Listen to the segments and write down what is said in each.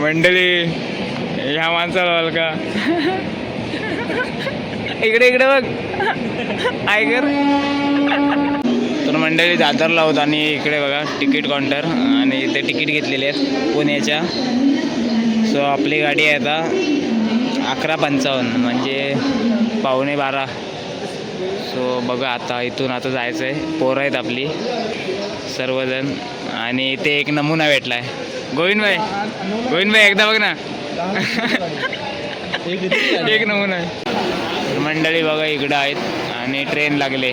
मंडळी ह्या माणसाला बघ का इकडे इकडे बघ ऐकर. तर मंडळी दादरला होत आणि इकडे बघा तिकीट काउंटर आणि इथे तिकीट घेतलेले आहेत पुण्याच्या. सो आपली गाडी आहे आता 11:55 म्हणजे 11:45. सो बघा आता इथून आता जायचं आहे. पोरं आहेत आपली सर्वजण आणि इथे एक नमुना भेटला आहे. गोविंद भाई एकदा बघ ना एक नमुना आहे. मंडळी बघा इकडं आहेत आणि ट्रेन लागले.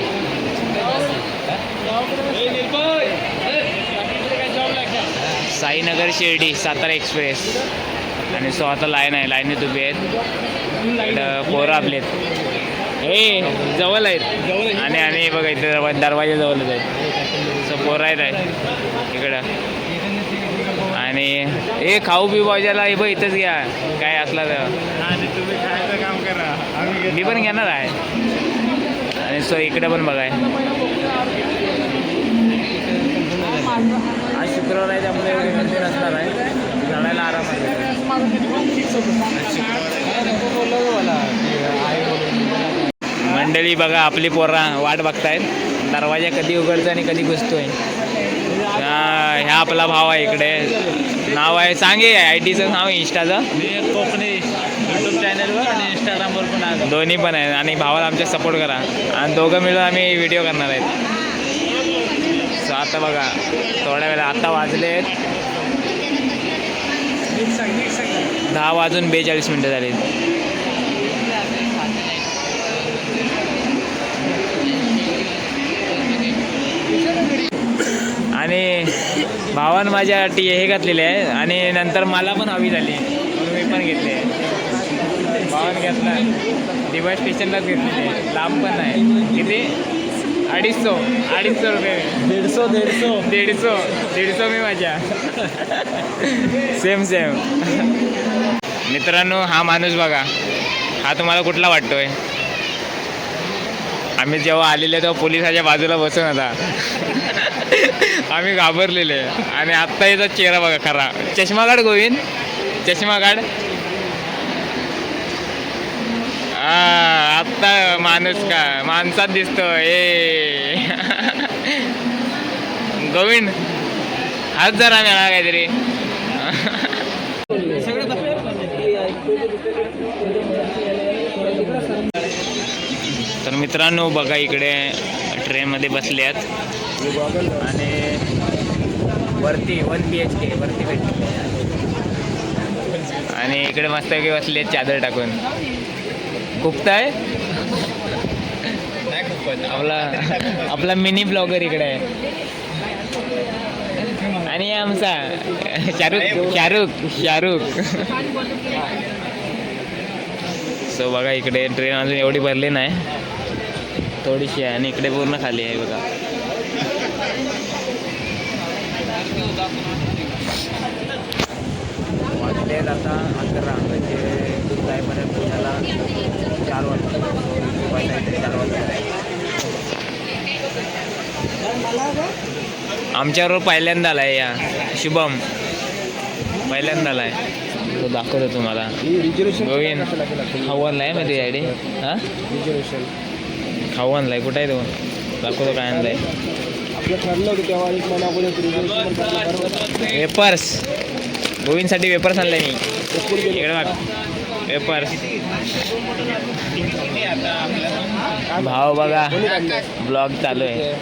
साईनगर शिर्डी सातारा एक्सप्रेस आणि सो आता लाईन आहे. लाईनीत उभी आहेत इकडं पोरं आपले आहेत. हे जवळ आहेत आणि बघा इथे दरवाजा जवळच आहेत. सो पोरं आहेत इकडं आणि हे खाऊ पिऊ भाज्याला हे बघ इथंच घ्या काय असला तर. तुम्ही खायचं काम करा मी पण घेणार आहे. आणि सो इकडे पण बघाय आज शुक्रवार आहे त्यामुळे गर्दी नसणार आहे. जाण्याला आराम आहे. मंडळी बघा आपली पोरा वाट बघतायत. दरवाजा कधी उघडतो आणि कधी घुसतोय. ह्या आपला भाव आहे इकडे. नाव आहे सांगे ID चं नाव इंस्टाचं. मी कोकणी यूट्यूब चॅनलवर आणि इंस्टाग्रामवर पण आहे. दोन्ही पण आहेत आणि भावाला आमच्या सपोर्ट करा आणि दोघं मिळून आम्ही व्हिडिओ करणार आहेत. सो आता बघा थोड्या वेळा आता वाजले आहेत 10:42 झाले. आणि भावानं माझ्यासाठी हे घातलेले आहे आणि नंतर मला पण हवी झाली म्हणून मी पण घेतले. भावानं घेतला दिवाळी स्टेशनलाच घेतलेली आहे. लांब पण नाही. किती 250 रुपये. 150 मी माझ्या सेम मित्रांनो. हा माणूस बघा हा तुम्हाला कुठला वाटतोय. आम्ही जेव्हा आलेले तेव्हा पोलिसाच्या बाजूला बसून होता. आम्ही घाबरलेले आणि आत्ता याचा चेहरा बघा खरा. चष्मा काढ गोविंद चष्मा काढ. आत्ता माणूस का माणसात दिसतो. गोविंद हाच जरा मिळा काहीतरी. तर मित्रांनो बघा इकडे ट्रेनमध्ये बसले आहेत आणि वरती 1 BHK वरती भेटते आणि इकडे मस्त की बसले आहेत चादर टाकून. खूपताय आपला मिनी ब्लॉगर इकडे आहे आणि आमचा शाहरुख. सो बघा इकडे ट्रेन अजून एवढी भरली नाही थोडीशी आहे आणि इकडे पूर्ण खाली आहे बघा. वाजले आता 11 म्हणजे जाईपर्यंत पुण्याला 4 वाजता 4 वाजता. आमच्याबरोबर पहिल्यांदा आला आहे या शुभम पहिल्यांदा आला आहे. तो दाखवतो तुम्हाला. गोविंद खाऊनला आहे माहिती आयडी. हां खाऊनला आहे कुठं आहे तो दाखवतो काय आणलं आहे. वेपर्स गोविंदसाठी वेपर्स आणले मी. इकडे बघ वेपर्स. भाव बघा ब्लॉग चालू आहे.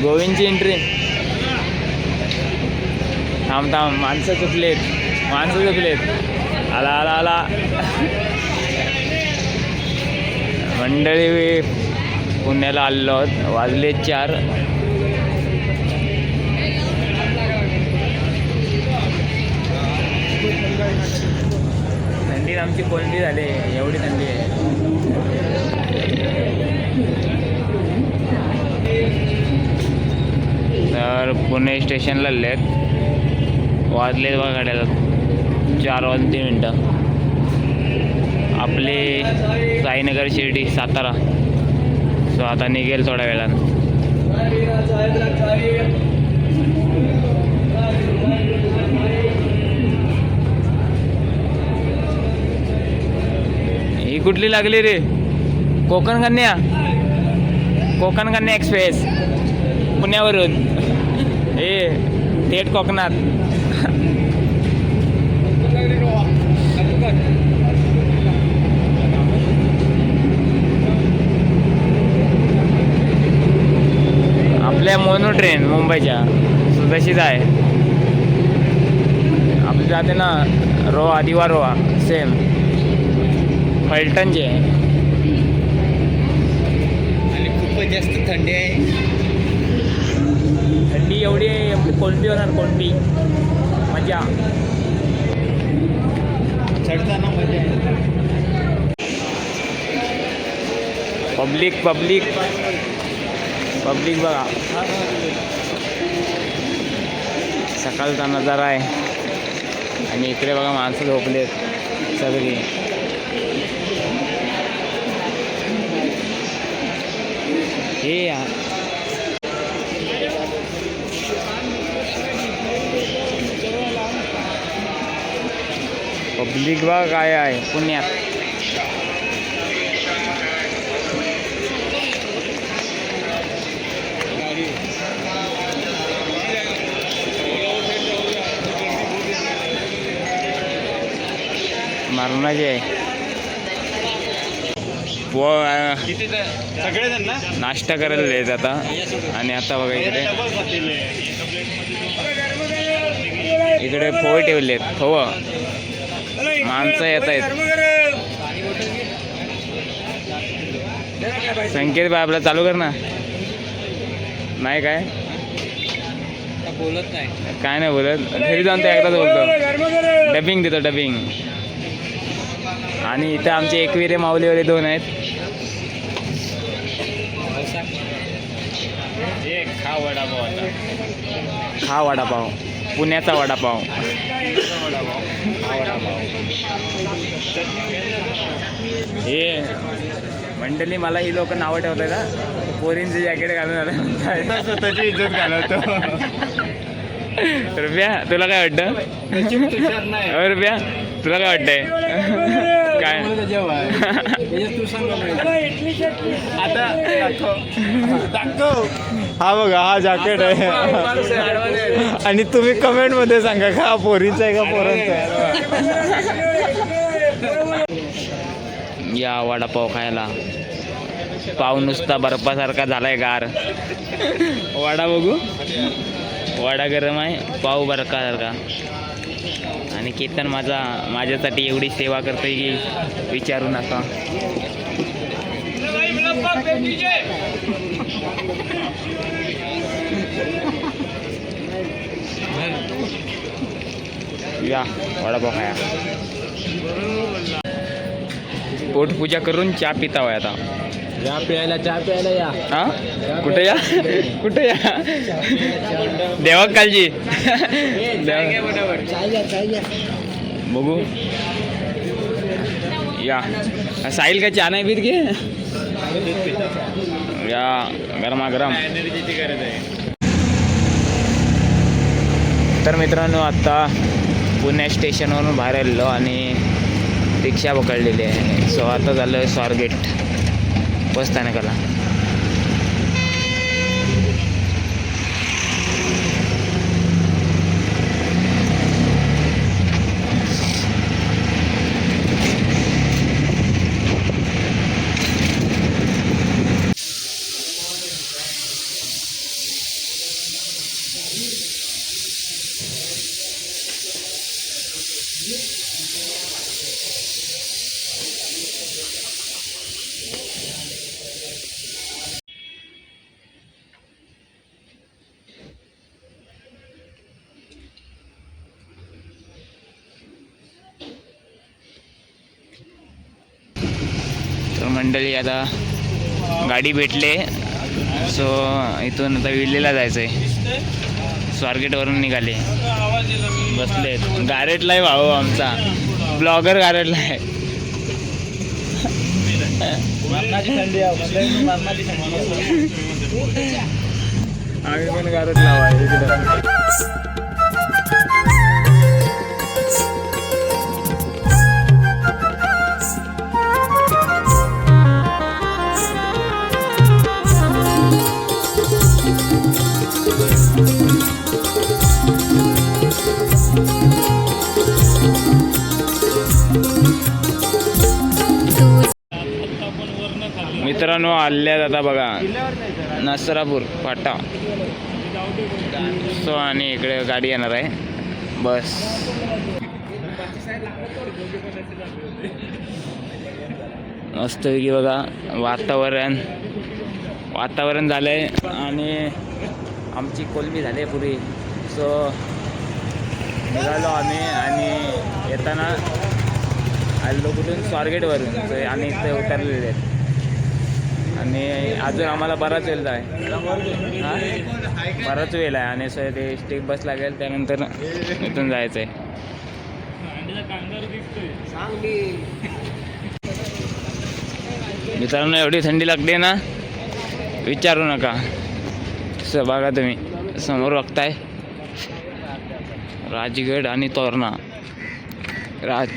गोविंदची एंट्री. थांब माणसं चुकलेत आला मंडळी पुण्याला आलेलो आहोत. वाजले 4. थंडीत आमची कोंडी झाली एवढी थंडी आहे. तर पुणे स्टेशनला आलेत. वाजले बघा गाड्याला 4:03. आपले साईनगर शिर्डी सातारा. सो आता निघेल थोड्या वेळानं. ही कुठली लागली रे? कोकण कन्या. कोकण कन्या एक्सप्रेस पुण्यावरून. हे थेट कोकणात. आपल्या मोनो ट्रेन मुंबईच्या तशीच आहे. आपली जाते ना रोहा दिवा रोहा सेम फलटणचे. आणि खूपच जास्त थंडी आहे. थंडी एवढी आहे कोणती होणार कोणती मजा. चढताना मजा आहे. पब्लिक पब्लिक पब्लिक बघा. सकाळचा नजारा आहे आणि इकडे बघा माणसं झोपलेत सगळी. हे यार पब्लिक बघा काय आहे पुण्यात. मारणाचे आहे. सगळेजण ना नाश्ता करायला येत आता. आणि आता बघा इकडे इकडे फोव ठेवलेत. फोव माणसं येत आहेत. संकेत बाय आपला चालू कर ना. नाही काय बोलत नाही. काय नाही बोलत. घरी जाऊन तो एकदाच बोलतो. डबिंग देतो डबिंग. आणि इथं आमचे एकविरे माऊलीवाले 2 आहेत. खा वडापाव आता. खा वडापाव पुण्याचा वडापाव. हे मंडळी मला ही लोक नावं ठेवतात का पोरींचे जॅकेट घालून आलं. स्वतःची इज्जत घालवतो. रुपया तुला काय वाटतं? रुपया तुला काय वाटतंय? काय तू सांग आता. दाखव. हा बघा हा जॅकेट आहे. आणि तुम्ही कमेंट मध्ये सांगा का पोरींचा आहे का पोरांचा आहे. या वडापाव खायला. पाव नुसता बर्फासारखा झालाय गार. वडा बघू. वडा गरम आहे. पाव बर्फासारखा. आणि केतन माझ्यासाठी एवढी सेवा करतोय की विचारू नका. या वडापाव खाया. पोटपूजा करून चहा पिता होय आता. चहा प्यायला या. हा कुठे या कुठे या देवा कालजी. बघू या. साहिल का चहा नाही पीत घे. या गरमागरम. एनर्जीची गरज आहे. तर मित्रांनो आत्ता पुणे स्टेशनवरून बाहेर आलेलो आणि रिक्षा पकडलेली आहे. सो आता झालं स्वारगेट बस स्थानकाला. तर मंडळी आता गाडी भेटले. सो इथून आता विल्लेला जायचं आहे. स्वारगेटवरून निघाले. बसलेत. गारेटला आहे भाऊ आमचा ब्लॉगर. गारेटला आहे. आम्ही पण गारच लावा इकडं. मित्रांनो आल्यात आता बघा नसरापूर फाटा. सो आणि इकडे गाडी येणार आहे बस. मस्त की बघा वातावरण झालंय आणि आमची कोलमी झाली आहे पुरी. सो निघालो आम्ही आणि येताना आलो कुठून स्वारगेटवरून. सो आणि इथे उतरलेले आहेत आणि अजून आम्हाला बराच वेळ आहे. हां बराच वेळ आहे आणि सो ते स्टेप बस लागेल त्यानंतर इथून जायचं आहे. मित्रांनो एवढी थंडी लागते ना विचारू नका. सो बघा तुम्ही समोर बघताय राजगड आणि तोरणा.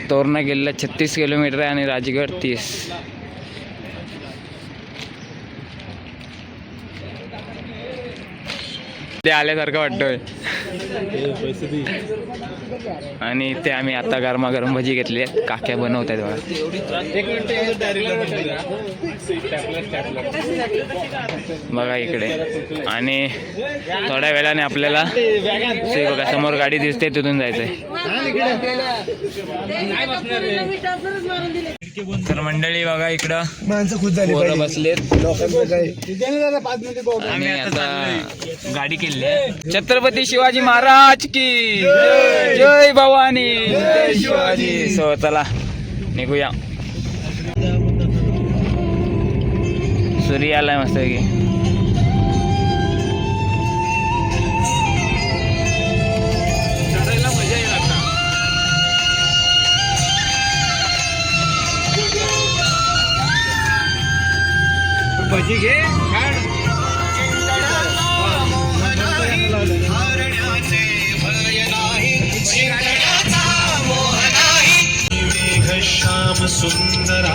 तोरणा गेलेला 36 किलोमीटर आहे आणि राजगड 30. ते आल्यासारखं वाटतोय. आणि ते आम्ही आता गरमागरम भजी घेतली आहेत. काक्या बनवतात बघा. बघा इकडे आणि थोड्या वेळाने आपल्याला ते बघा समोर गाडी दिसते तिथून जायचंय. तर मंडळी बघा इकडं माणसं खुश झाली पोरं बसलेत. आम्ही आता गाडी केली आहे. छत्रपती शिवाजी महाराज की जय. जय भवानी जय शिवाजी. सो चला निघूया. सूर्य आलाय मस्त की. मजा येईल आता. भजी घे श्याम सुंदरा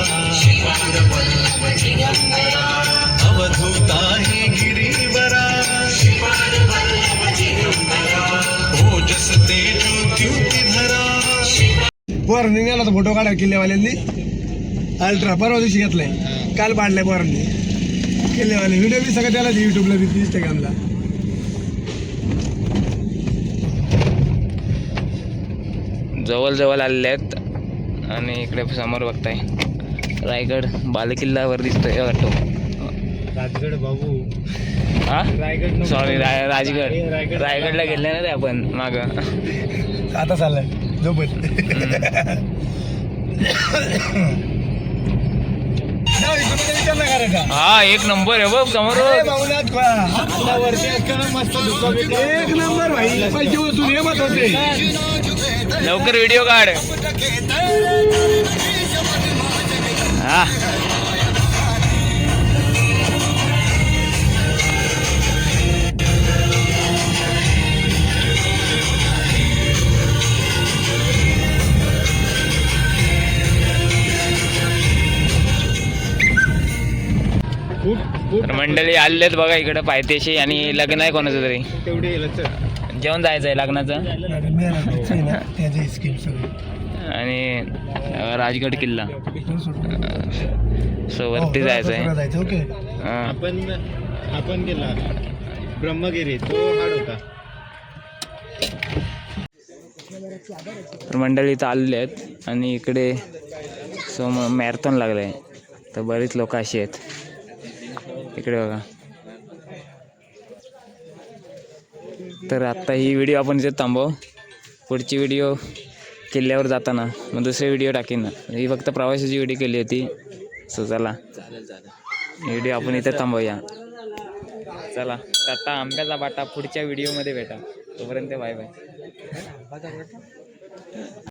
अवधूता ही गिरीवरा ओजस तेजो द्युतिधरा. पोरांनी गेला होता फोटो काढा किल्लेवाल्यांनी. अल्ट्रा परवा दिवशी घेतलाय. काल पाडलाय पोरांनी किल्लेवाले. व्हिडिओ बी सगळं त्याला युट्यूबला बी इंस्टाग्रामला. जवळ आलेले आहेत आणि इकडे समोर बघताय रायगड बालेकिल्ल्यावर दिसतोय वाटतो. राजगड बाबू. हा सॉरी राजगड. रायगडला गेले ना रे आपण माग. आता चाललाय झोपत. हा एक नंबर आहे बघ समोर. एक नंबर भाई. पैसे वसूल हे मत होते. लवकर व्हिडिओ काढ. हा तर मंडळी आलेत बघा इकडे पायथ्याशी आणि लग्न आहे कोणाचं तरी. जेवण जायचं आहे लग्नाचं. त्याचे स्किल सगळे. आणि राजगड किल्ला सो वरती जायचं आहे. ओके. आपण गेला ब्रह्मगिरी तो हाड होता. तर मंडळी इथं आलेले आहेत आणि इकडे सो मॅरेथॉन लागलं आहे. तर बरीच लोक अशी आहेत इकडे बघा. तर आत्ता ही व्हिडिओ आपण इथे थांबव. पुढची व्हिडिओ किल्ल्यावर जाताना मग दुसरी व्हिडिओ टाकीन ना. ही फक्त प्रवासाची व्हिडिओ केली होती. सो चला व्हिडिओ आपण इथे थांबवूया. चला टाटा आंब्याचा बाटा. पुढच्या व्हिडिओमध्ये भेटा. तोपर्यंत बाय बाय.